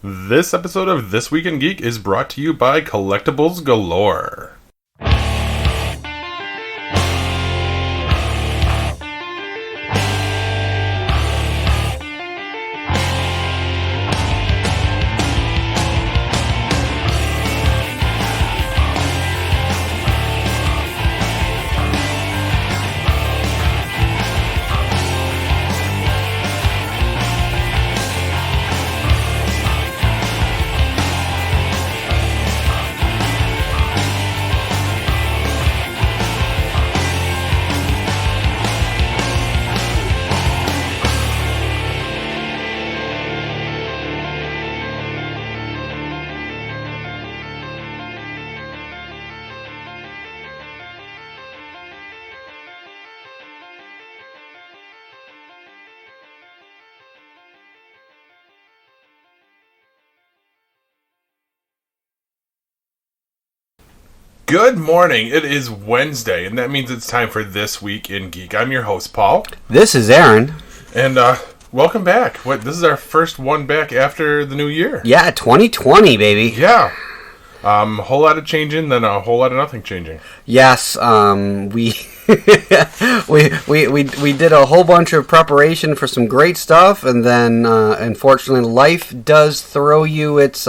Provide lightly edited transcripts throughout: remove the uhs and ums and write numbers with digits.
This episode of This Week in Geek is brought to you by Collectibles Galore. Good morning. It is Wednesday, and that means it's time for This Week in Geek. I'm your host, Paul. This is Aaron. And welcome back. This is our first one back after the new year. Yeah, 2020, baby. Yeah. A whole lot of changing, then a whole lot of nothing changing. Yes, we we did a whole bunch of preparation for some great stuff, and then unfortunately, life does throw you its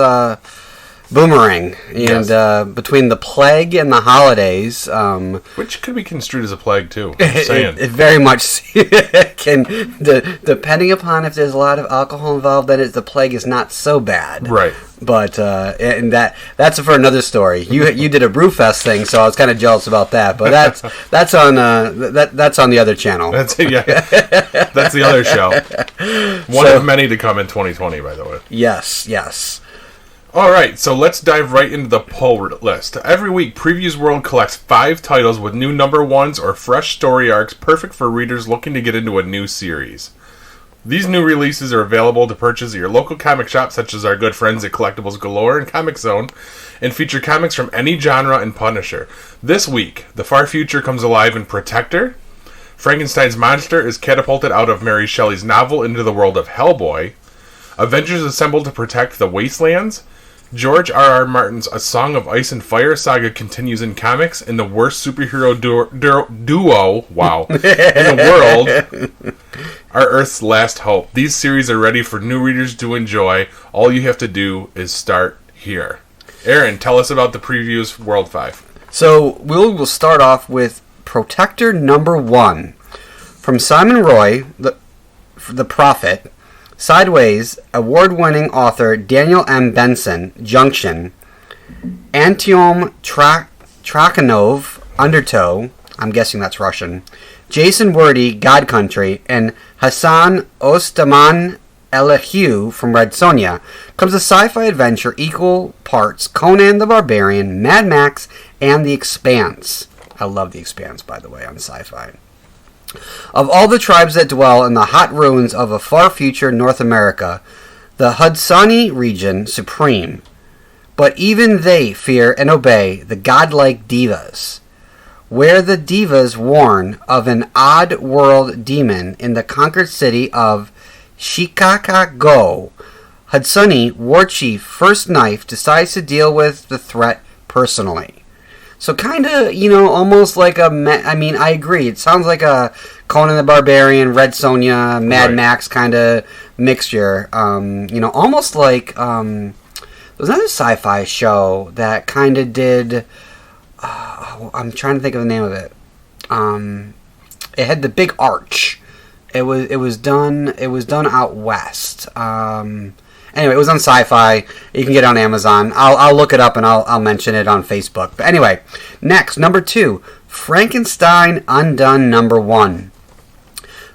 boomerang, and Yes. Between the plague and the holidays, Which could be construed as a plague, too. I'm just saying. it very much can, depending upon if there's a lot of alcohol involved, then the plague is not so bad. Right. But and that's for another story. You did a Brewfest thing, so I was kind of jealous about that. But that's on the other channel. That's the other show. One of many to come in 2020, by the way. Yes. All right, so let's dive right into the pull list. Every week, Previews World collects 5 titles with new number ones or fresh story arcs perfect for readers looking to get into a new series. These new releases are available to purchase at your local comic shop, such as our good friends at Collectibles Galore and Comic Zone, and feature comics from any genre and publisher. This week, the far future comes alive in Protector. Frankenstein's monster is catapulted out of Mary Shelley's novel into the world of Hellboy. Avengers assemble to protect the Wastelands. George R.R. Martin's A Song of Ice and Fire saga continues in comics, and the worst superhero duo in the world are Earth's Last Hope. These series are ready for new readers to enjoy. All you have to do is start here. Aaron, tell us about the Previews World 5. So we'll start off with Protector number 1 from Simon Roy, the Prophet. Sideways, award-winning author Daniel M. Benson, Junction, Antiom Trakhanov, Undertow, I'm guessing that's Russian, Jason Wordy, God Country, and Hassan Ostaman Elihu from Red Sonja comes a sci-fi adventure equal parts Conan the Barbarian, Mad Max, and The Expanse. I love The Expanse, by the way, on sci-fi. Of all the tribes that dwell in the hot ruins of a far future North America, the Hudsoni region supreme, but even they fear and obey the godlike divas. Where the divas warn of an odd world demon in the conquered city of Chicago, Hudsoni war chief First Knife decides to deal with the threat personally. So kind of, almost like I agree. It sounds like a Conan the Barbarian, Red Sonja, Mad Max kind of mixture. Almost like there was another sci-fi show that kind of did. I'm trying to think of the name of it. It had the big arch. It was done out west. Anyway, it was on Sci-Fi. You can get it on Amazon. I'll look it up and I'll mention it on Facebook. But anyway, next, number 2, Frankenstein Undone number 1.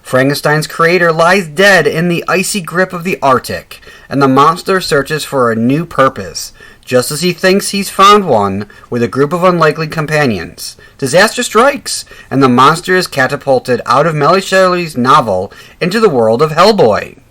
Frankenstein's creator lies dead in the icy grip of the Arctic, and the monster searches for a new purpose. Just as he thinks he's found one, with a group of unlikely companions, disaster strikes, and the monster is catapulted out of Mary Shelley's novel into the world of Hellboy.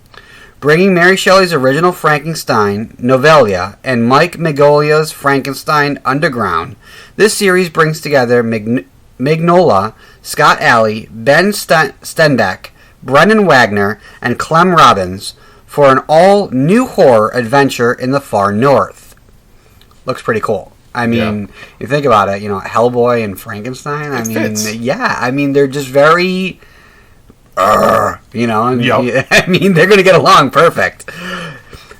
Bringing Mary Shelley's original Frankenstein, Novelia, and Mike Migliola's Frankenstein Underground, this series brings together Mignola, Scott Alley, Ben Stenbeck, Brendan Wagner, and Clem Robbins for an all-new horror adventure in the far north. Looks pretty cool. I mean, you think about it, Hellboy and Frankenstein. I mean, they're just very, I mean, they're going to get along perfect.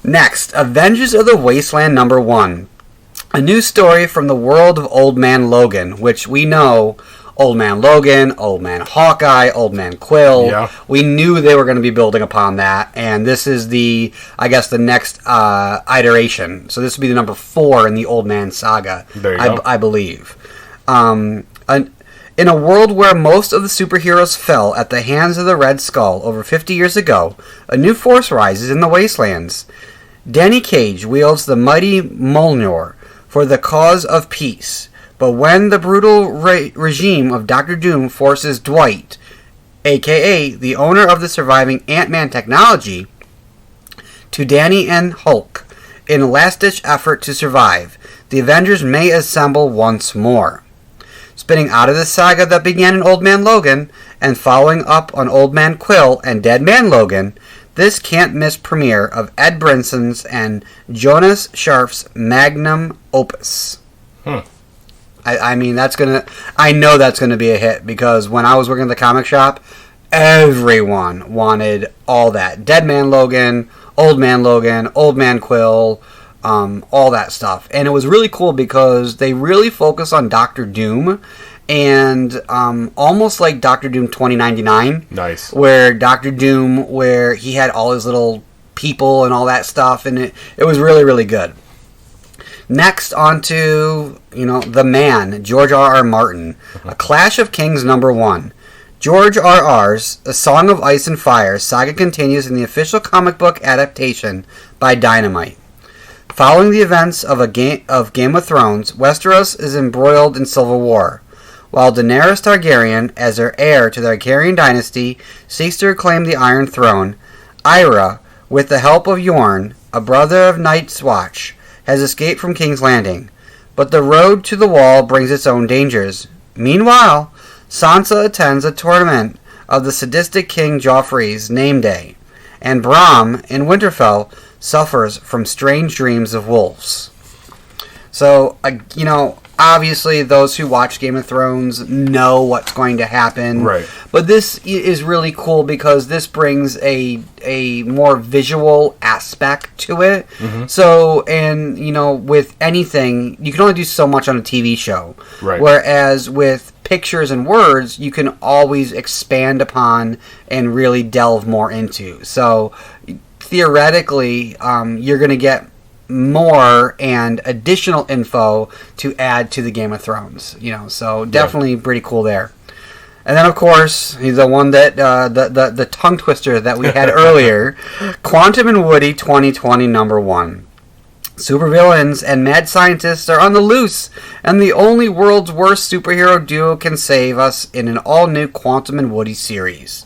Next, Avengers of the Wasteland #1. A new story from the world of Old Man Logan, which we know Old Man Logan, Old Man Hawkeye, Old Man Quill. Yeah. We knew they were going to be building upon that, and this is the next iteration. So this would be the number 4 in the Old Man saga, There you go. I believe. In a world where most of the superheroes fell at the hands of the Red Skull over 50 years ago, a new force rises in the Wastelands. Danny Cage wields the mighty Mjolnir for the cause of peace. But when the brutal regime of Dr. Doom forces Dwight, a.k.a. the owner of the surviving Ant-Man technology, to Danny and Hulk in a last-ditch effort to survive, the Avengers may assemble once more. Spinning out of the saga that began in Old Man Logan and following up on Old Man Quill and Dead Man Logan, this can't-miss premiere of Ed Brinson's and Jonas Scharf's magnum opus. I mean, I know that's gonna be a hit, because when I was working at the comic shop, everyone wanted all that. Dead Man Logan, Old Man Quill, all that stuff. And it was really cool because they really focus on Dr. Doom, and almost like Dr. Doom 2099. Nice. Where Dr. Doom, where he had all his little people and all that stuff, and it was really, really good. Next, on to, the man, George R.R. Martin. A Clash of Kings #1. George R.R.'s A Song of Ice and Fire saga continues in the official comic book adaptation by Dynamite. Following the events of Game of Thrones, Westeros is embroiled in civil war. While Daenerys Targaryen, as her heir to the Targaryen dynasty, seeks to reclaim the Iron Throne, Ira, with the help of Yorn, a brother of Night's Watch, has escaped from King's Landing, but the road to the wall brings its own dangers. Meanwhile, Sansa attends a tournament of the sadistic King Joffrey's name day, and Bram in Winterfell suffers from strange dreams of wolves. So, obviously those who watch Game of Thrones know what's going to happen. Right. But this is really cool because this brings a more visual aspect to it. Mm-hmm. So, and, with anything, you can only do so much on a TV show. Right. Whereas with pictures and words, you can always expand upon and really delve more into. So, theoretically, you're going to get more and additional info to add to the Game of Thrones, so definitely pretty cool there. And then, of course, he's the one that the tongue twister that we had earlier, Quantum and Woody 2020 #1. Supervillains and mad scientists are on the loose, and the only world's worst superhero duo can save us in an all-new Quantum and Woody series.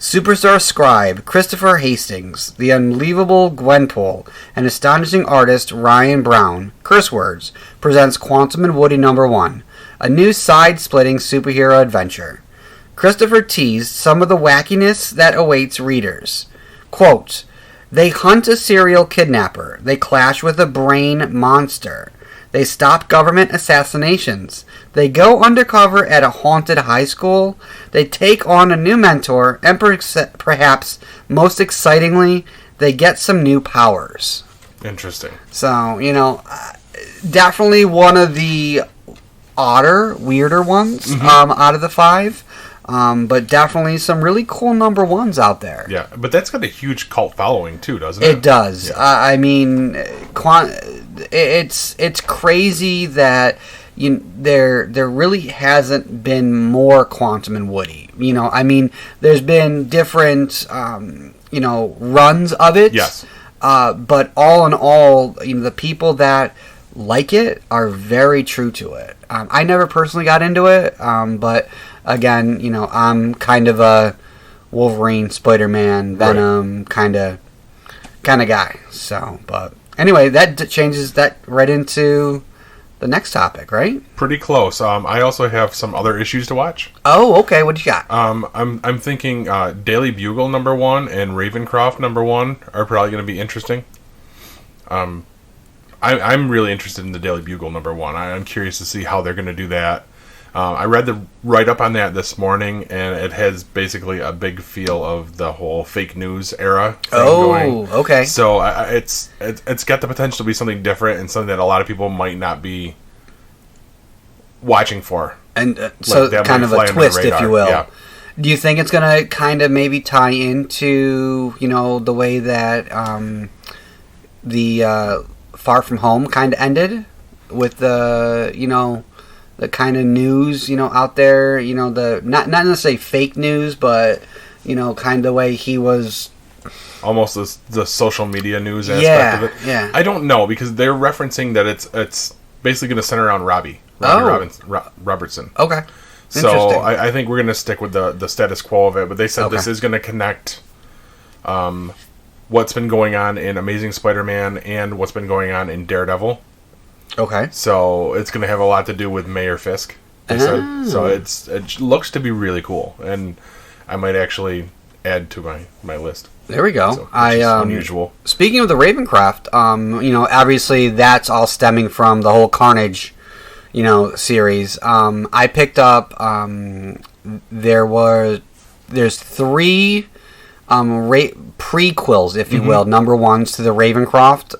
Superstar scribe Christopher Hastings, the unbelievable Gwenpool, and astonishing artist Ryan Brown, curse words, presents Quantum and Woody #1, a new side-splitting superhero adventure. Christopher teased some of the wackiness that awaits readers. Quote, "They hunt a serial kidnapper. They clash with a brain monster. They stop government assassinations. They go undercover at a haunted high school. They take on a new mentor, and perhaps most excitingly, they get some new powers." Interesting. So, definitely one of the weirder ones out of the 5. But definitely some really cool #1s out there. Yeah, but that's got a huge cult following too, doesn't it? It does. Yeah. I mean, it's crazy that there really hasn't been more Quantum and Woody. I mean, there's been different runs of it. Yes. But all in all, the people that like it are very true to it. I never personally got into it, but again, I'm kind of a Wolverine, Spider-Man, Venom kind of guy. So, but anyway, that changes that right into the next topic, right? Pretty close. I also have some other issues to watch. Oh, okay. What you got? I'm thinking Daily Bugle #1 and Ravencroft #1 are probably going to be interesting. I'm really interested in the Daily Bugle #1. I'm curious to see how they're going to do that. I read the write-up on that this morning, and it has basically a big feel of the whole fake news era thing going. Okay. So it's got the potential to be something different and something that a lot of people might not be watching for. And so kind of a twist, if you will. Yeah. Do you think it's going to kind of maybe tie into, the way that the Far From Home kind of ended with the kind of news, out there, the not necessarily fake news, but, kind of the way he was... Almost the social media news aspect of it. Yeah. I don't know, because they're referencing that it's basically going to center around Robbie Robertson. Okay. So I think we're going to stick with the status quo of it, but they said this is going to connect what's been going on in Amazing Spider-Man and what's been going on in Daredevil. Okay. So it's going to have a lot to do with Mayor Fisk. They said. So it looks to be really cool, and I might actually add to my list. There we go. So, unusual. Speaking of the Ravencroft, obviously that's all stemming from the whole Carnage, series. I picked up. There's 3 prequels, if you will, #1s to the Ravencroft.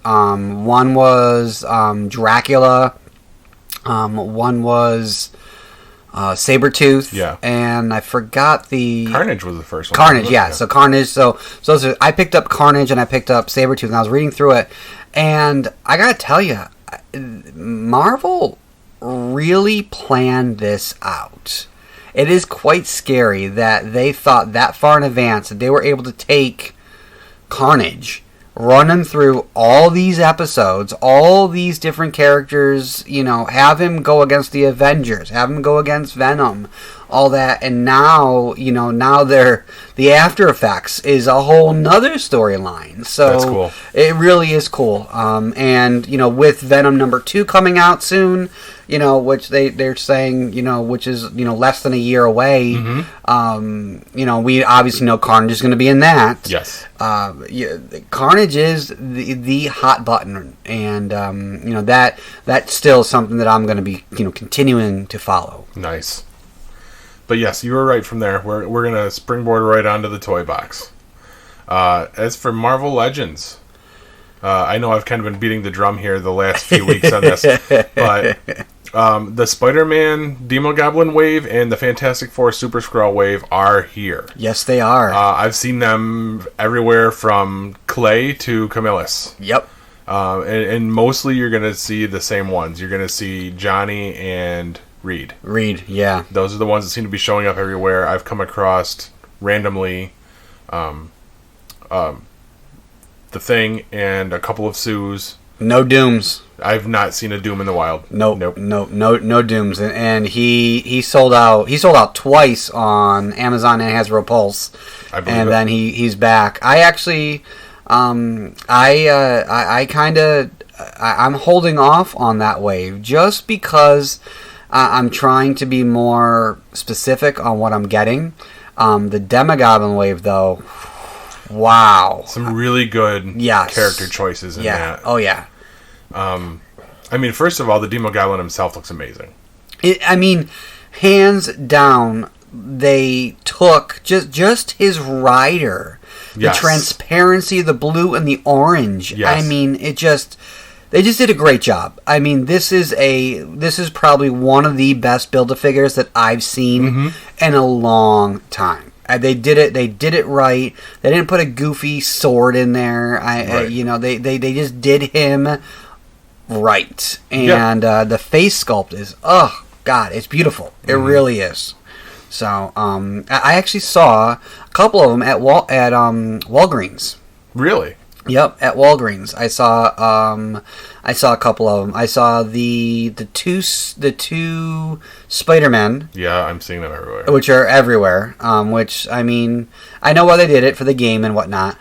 One was Dracula. One was Sabretooth. And I forgot the... Carnage was the first one. Carnage, yeah. So Carnage. So I picked up Carnage and I picked up Sabretooth, and I was reading through it, and I gotta tell you, Marvel really planned this out. It is quite scary that they thought that far in advance that they were able to take Carnage, run him through all these episodes, all these different characters, have him go against the Avengers, have him go against Venom, all that, and now, now the after effects is a whole nother storyline. So that's cool. It really is cool. And, with Venom #2 coming out soon, which they're saying, which is, less than a year away, we obviously know Carnage is going to be in that. Yes. Carnage is the hot button, and, that's still something that I'm going to be, continuing to follow. Nice. But yes, you were right from there. We're going to springboard right onto the toy box. As for Marvel Legends, I know I've kind of been beating the drum here the last few weeks on this, but the Spider-Man Demogoblin wave and the Fantastic Four Super Skrull wave are here. Yes, they are. I've seen them everywhere from Clay to Camillus. Yep. And mostly you're going to see the same ones. You're going to see Johnny and Reed. Yeah. Those are the ones that seem to be showing up everywhere. I've come across randomly the Thing and a couple of Sues. No Dooms. I've not seen a Doom in the wild. Nope. No Dooms. And he sold out. He sold out twice on Amazon and Hasbro Pulse. I believe and it. then he's back. I actually, I'm holding off on that wave just because I'm trying to be more specific on what I'm getting. The Demogoblin wave, though, wow. Some really good character choices in that. Oh, yeah. First of all, the Demogoblin himself looks amazing. Hands down, they took just his rider. Yes. The transparency, the blue and the orange. Yes. They just did a great job. This is probably one of the best Build-A-Figures that I've seen in a long time. They did it right. They didn't put a goofy sword in there. They just did him right. And the face sculpt is, oh God, it's beautiful. It really is. So I actually saw a couple of them at Walgreens. Really? Yep, at Walgreens. I saw a couple of them. I saw the two Spider-Men. Yeah, I'm seeing them everywhere. Which are everywhere. Which I know why they did it for the game and whatnot.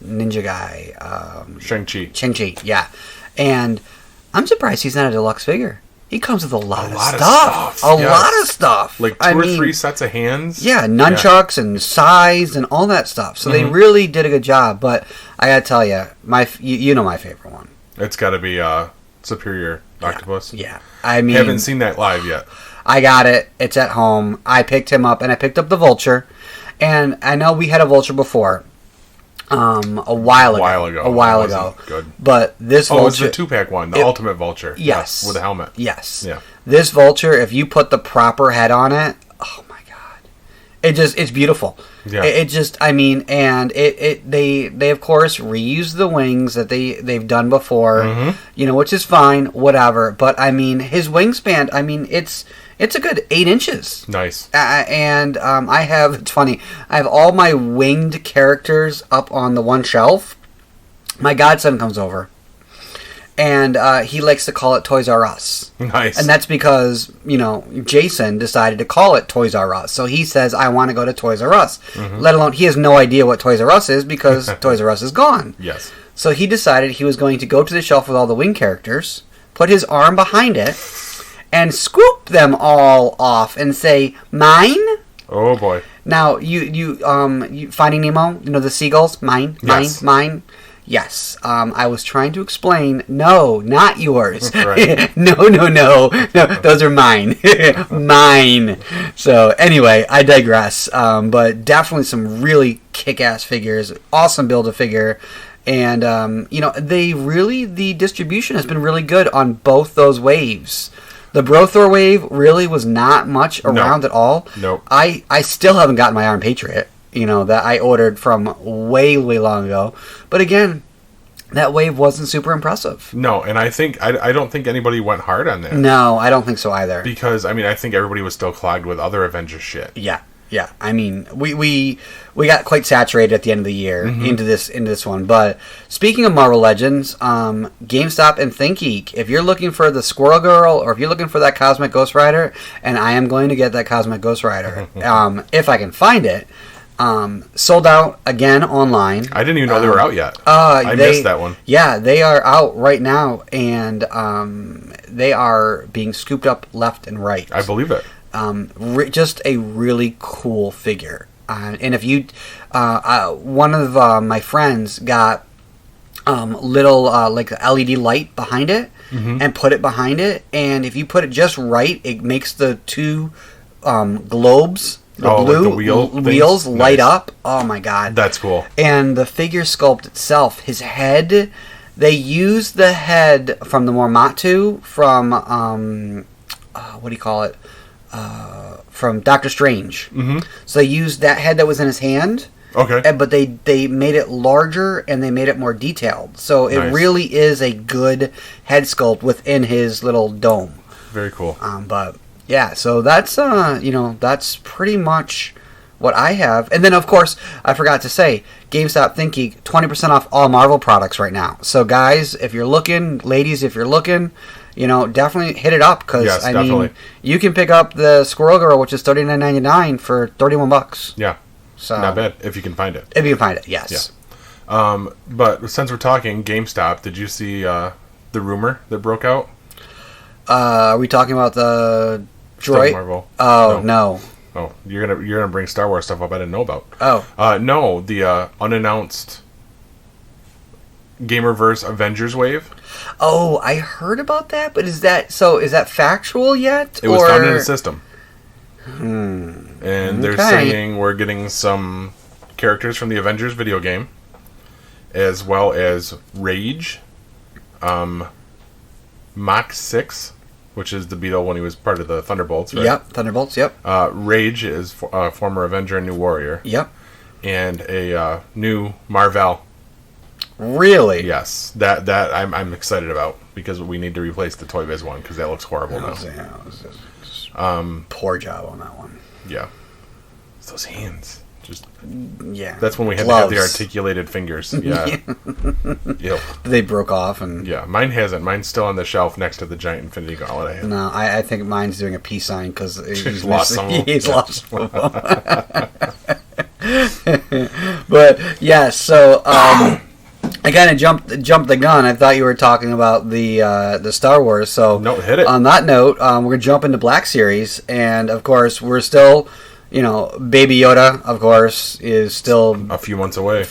ninja guy. Shang-Chi. Shang-Chi, yeah. And I'm surprised he's not a deluxe figure. He comes with a lot of stuff. Yes. A lot of stuff. Like two or three sets of hands. Yeah, nunchucks and sais and all that stuff. So they really did a good job. But I gotta tell you, you know my favorite one. It's got to be Superior Octopus. Yeah. I mean, haven't seen that live yet. I got it. It's at home. I picked him up, and I picked up the Vulture. And I know we had a Vulture before. A while ago. Good. But this Vulture... Oh, it's the 2-pack one. The Ultimate Vulture. Yes. With a helmet. Yes. Yeah. This Vulture, if you put the proper head on it, oh my god. It's beautiful. Yeah. And they of course reuse the wings that they've done before, which is fine, whatever. But I mean, his wingspan, it's a good 8 inches. Nice. It's funny, I have all my winged characters up on the one shelf. My godson comes over, and he likes to call it Toys R Us. Nice. And that's because, Jason decided to call it Toys R Us. So he says, I want to go to Toys R Us. Let alone, he has no idea what Toys R Us is because Toys R Us is gone. Yes. So he decided he was going to go to the shelf with all the wing characters, put his arm behind it, and scoop them all off and say, mine? Oh, boy. Now, you Finding Nemo, the seagulls? Mine? Yes. Mine? Yes. I was trying to explain, no, not yours. Right. No, those are mine. Mine. So, anyway, I digress. But definitely some really kick-ass figures. Awesome Build-A-Figure. And, the distribution has been really good on both those waves. The Brothor wave really was not much around at all. Nope. I still haven't gotten my Iron Patriot, that I ordered from way, way long ago. But again, that wave wasn't super impressive. No, and I don't think anybody went hard on that. No, I don't think so either. Because, I think everybody was still clogged with other Avengers shit. Yeah. We got quite saturated at the end of the year into this one. But speaking of Marvel Legends, GameStop and ThinkGeek, if you're looking for the Squirrel Girl or if you're looking for that Cosmic Ghost Rider, and I am going to get that Cosmic Ghost Rider if I can find it, sold out again online. I didn't even know they were out yet. I missed that one. Yeah, they are out right now, and they are being scooped up left and right. I believe it. Just a really cool figure. And if you, one of my friends got little like the LED light behind it and put it behind it, and if you put it just right, it makes the two globes, the blue like the wheels light up. Oh my god, that's cool. And the figure sculpt itself, his head, they used the head from the Mormatu from what do you call it? From Doctor Strange. So they used that head that was in his hand. Okay. But they made it larger and they made it more detailed. So it really is a good head sculpt within his little dome. Very cool. But yeah, so that's that's pretty much what I have. And then of course, I forgot to say, GameStop ThinkGeek, 20% off all Marvel products right now. So guys, if you're looking, ladies, if you're looking, definitely hit it up because you can pick up the Squirrel Girl, which is $39.99 for $31. Yeah, so not bad if you can find it. If you can find it, yes. Yeah. But since we're talking GameStop, did you see the rumor that broke out? Are we talking about the droid? Marvel. Oh no. Oh, you're gonna bring Star Wars stuff up I didn't know about. Oh. No, the unannounced Gamerverse Avengers wave. Oh, I heard about that, but is that factual yet? It was found in a system. And they're saying we're getting some characters from the Avengers video game, as well as Rage, Mach 6, which is the Beetle when he was part of the Thunderbolts, right? Yep, Thunderbolts, yep. Rage is former Avenger and New Warrior. Yep. And a new Marvel. Really? Yes, that I'm excited about because we need to replace the Toy Biz one because that looks horrible now. Poor job on that one. Yeah, it's those hands. Just that's when we had to have the articulated fingers. Yeah, yep. They broke off and mine hasn't. Mine's still on the shelf next to the giant Infinity Gauntlet I have. No, I think mine's doing a peace sign because he's lost some. He's lost some of them. But yeah, so I kind of jumped the gun. I thought you were talking about the Star Wars. So No, hit it. On that note, we're gonna jump into Black Series, and of course, we're still, Baby Yoda, of course, is still a few months away.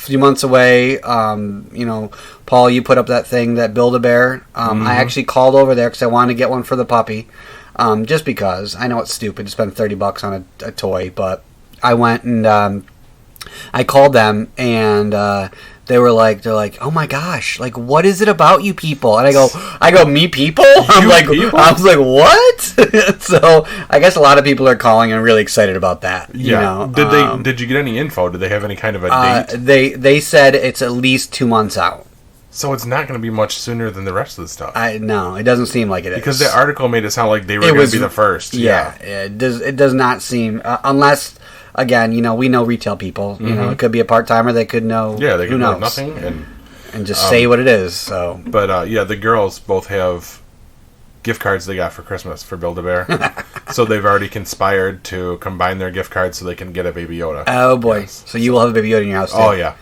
Paul, you put up that thing, that Build-A-Bear. I actually called over there because I wanted to get one for the puppy. Just because I know it's stupid to spend $30 on a toy, but I went and I called them, and they're like, oh my gosh, like, what is it about you people? And I go, me people? I was like, what? So I guess a lot of people are calling and really excited about that. Yeah. Did you get any info? Did they have any kind of a date? They said it's at least 2 months out. So it's not going to be much sooner than the rest of the stuff. No, it doesn't seem like it is. Because the article made it sound like they were going to be the first. Yeah. It does not seem, unless, again, we know retail people. It could be a part-timer. They could know. Yeah, they could know nothing and just say what it is. So, but the girls both have gift cards they got for Christmas for Build-A-Bear. So they've already conspired to combine their gift cards so they can get a Baby Yoda. Oh boy! Yes. So you will have a Baby Yoda in your house too. Oh yeah.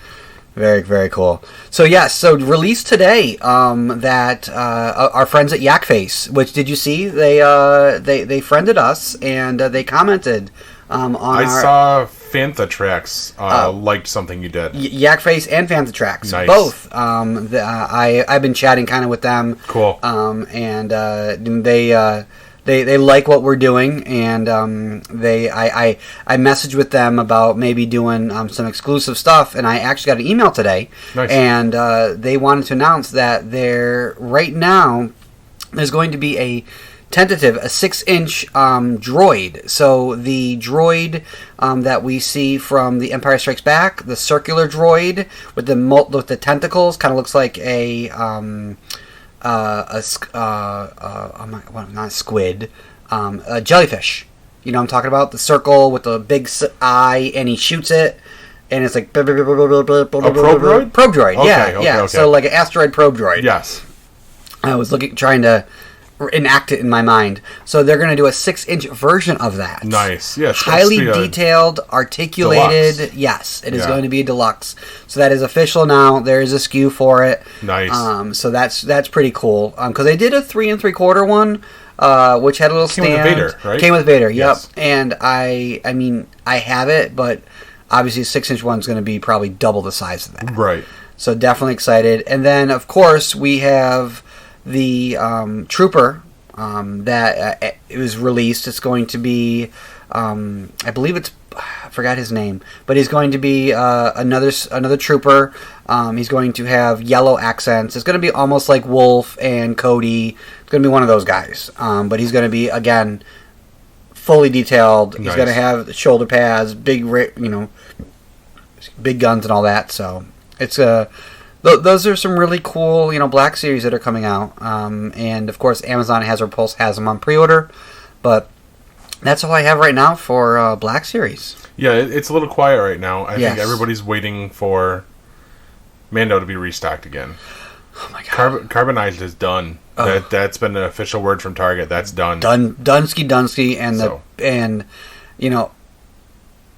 Very, very cool. So so released today that our friends at Yakface, which did you see? They friended us and they commented on I saw Fantha Tracks liked something you did. Yakface and Fantha Tracks, nice. Both. I've been chatting kind of with them. Cool. And they like what we're doing, and I messaged with them about maybe doing some exclusive stuff, and I actually got an email today, nice. And they wanted to announce that right now there's going to be a tentative 6-inch droid. So the droid that we see from The Empire Strikes Back, the circular droid with the tentacles, kind of looks like not a squid, a jellyfish. I'm talking about the circle with the big eye, and he shoots it, and it's like a probe droid? Probe droid, okay, yeah. Okay. So like an asteroid probe droid. Yes. I was trying to enact it in my mind. So they're going to do a 6-inch version of that. Nice. Yes. Highly detailed, articulated. Deluxe. Yes, it is going to be a deluxe. So that is official now. There is a SKU for it. Nice. So that's pretty cool. Because they did a 3 3/4 one, which had a little stand. Came with Vader, right? Came with Vader. Yes. Yep. And I have it, but obviously a 6-inch one's going to be probably double the size of that. Right. So definitely excited. And then of course we have the Trooper that it was released. It's going to be, I believe I forgot his name, but he's going to be another Trooper. He's going to have yellow accents. It's going to be almost like Wolf and Cody. It's going to be one of those guys. But he's going to be, again, fully detailed. Nice. He's going to have shoulder pads, big guns and all that. So it's those are some really cool, Black Series that are coming out. And, of course, Amazon Pulse has them on pre-order. But that's all I have right now for Black Series. Yeah, it's a little quiet right now. I Yes. think everybody's waiting for Mando to be restocked again. Oh, my God. Carbonized is done. Oh. That's been an official word from Target. That's done. Dunsky. And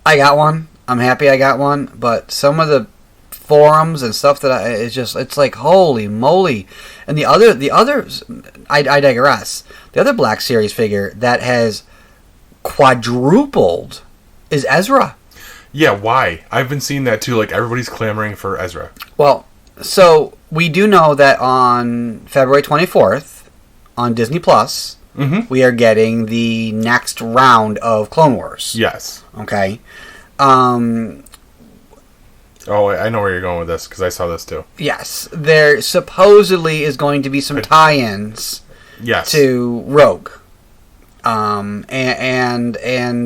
I got one. I'm happy I got one. But some of the forums and stuff that it's like, holy moly. And the others, I digress. The other Black Series figure that has quadrupled is Ezra. Yeah, why? I've been seeing that too. Like, everybody's clamoring for Ezra. Well, so we do know that on February 24th on Disney Plus, we are getting the next round of Clone Wars. Yes. Okay. Oh, I know where you're going with this, because I saw this too. Yes. There supposedly is going to be some tie-ins to Rogue. And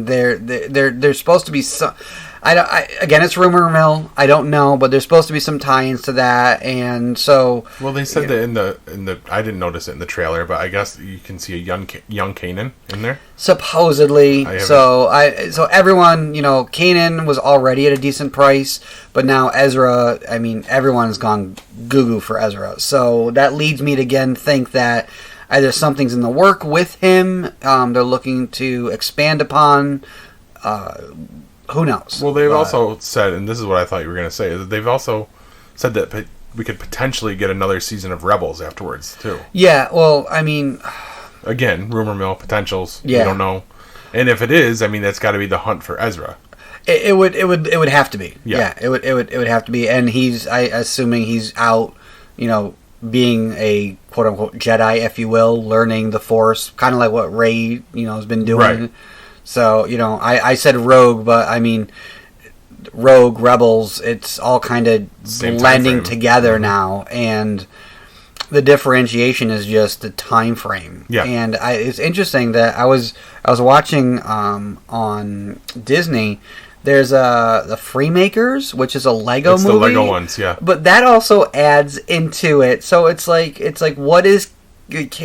there's supposed to be some... again, it's rumor mill. I don't know, but there's supposed to be some tie-ins to that, and so... Well, they said that in the I didn't notice it in the trailer, but I guess you can see a young Kanan in there. Supposedly, so everyone, Kanan was already at a decent price, but now Ezra. I mean, everyone's gone goo for Ezra, so that leads me to again think that either something's in the work with him. They're looking to expand upon. who knows? Well, they've also said, and this is what I thought you were going to say, that they've also said that we could potentially get another season of Rebels afterwards, too. Yeah, well, I mean... Again, rumor mill, potentials, yeah. We don't know. And if it is, I mean, that's got to be the hunt for Ezra. It would have to be. Yeah. It would have to be. And assuming he's out, being a quote unquote Jedi, if you will, learning the Force, kind of like what Rey, has been doing. Right. So, I said Rogue, but I mean, Rogue, Rebels, it's all kind of blending together now, and the differentiation is just the time frame. Yeah. And it's interesting that I was watching on Disney. There's the Freemakers, which is a Lego movie. It's the Lego ones, yeah. But that also adds into it. So it's like what is the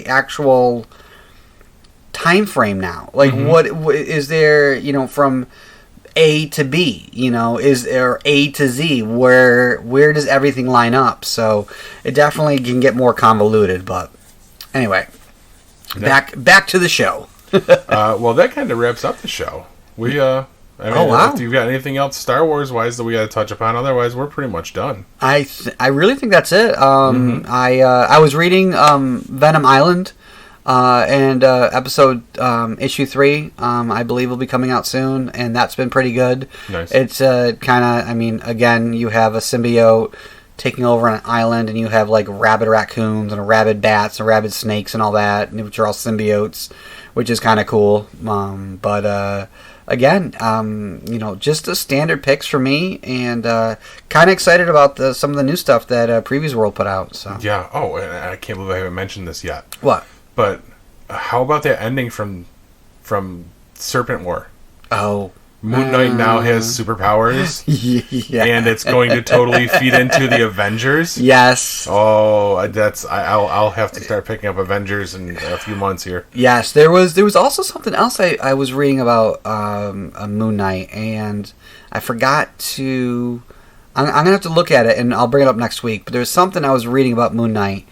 actual time frame now? Like what is there, from A to B, is there A to Z? Where does everything line up? So it definitely can get more convoluted, but anyway, back to the show. Well, that kind of wraps up the show. Wow. If you've got anything else Star Wars wise that we got to touch upon, otherwise we're pretty much done. I really think that's it. I was reading Venom Island, and episode issue 3, I believe will be coming out soon, and that's been pretty good. Nice. It's kind of, again, you have a symbiote taking over an island, and you have like rabid raccoons and rabid bats and rabid snakes and all that, which are all symbiotes, which is kind of cool. Again, just the standard picks for me, and kind of excited about some of the new stuff that Previews World put out. So yeah. Oh, and I can't believe I haven't mentioned this yet. What? But how about that ending from Serpent War? Oh. Moon Knight now has superpowers, yeah. And it's going to totally feed into the Avengers. Yes. Oh, I'll have to start picking up Avengers in a few months here. Yes, there was also something else I was reading about Moon Knight, and I forgot to. I'm gonna have to look at it, and I'll bring it up next week. But there was something I was reading about Moon Knight,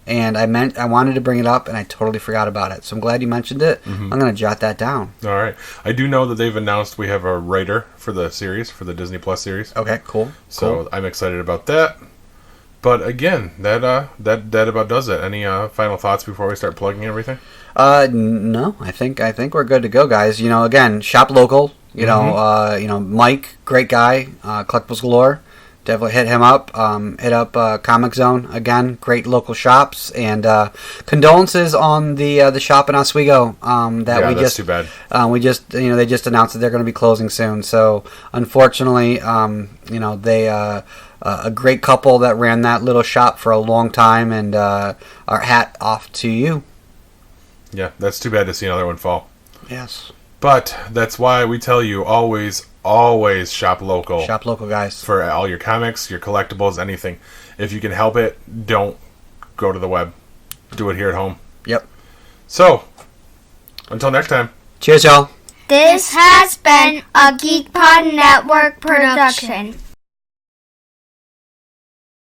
and I wanted to bring it up, and I totally forgot about it. So I'm glad you mentioned it. I'm going to jot that down. All right. I do know that they've announced we have a writer for the series, for the Disney Plus series. Okay, cool. So I'm excited about that. But again, that about does it. Any final thoughts before we start plugging everything? No. I think we're good to go, guys. Again, shop local. Mike, great guy. Collectibles galore. Definitely hit him up. Hit up Comic Zone again. Great local shops, and condolences on the shop in Oswego. That's too bad. They just announced that they're going to be closing soon. So unfortunately, they a great couple that ran that little shop for a long time, and our hat off to you. Yeah, that's too bad to see another one fall. Yes. But that's why we tell you always shop local. Shop local, guys. For all your comics, your collectibles, anything. If you can help it, don't go to the web. Do it here at home. Yep. So, until next time. Cheers, y'all. This has been a GeekPod Network production.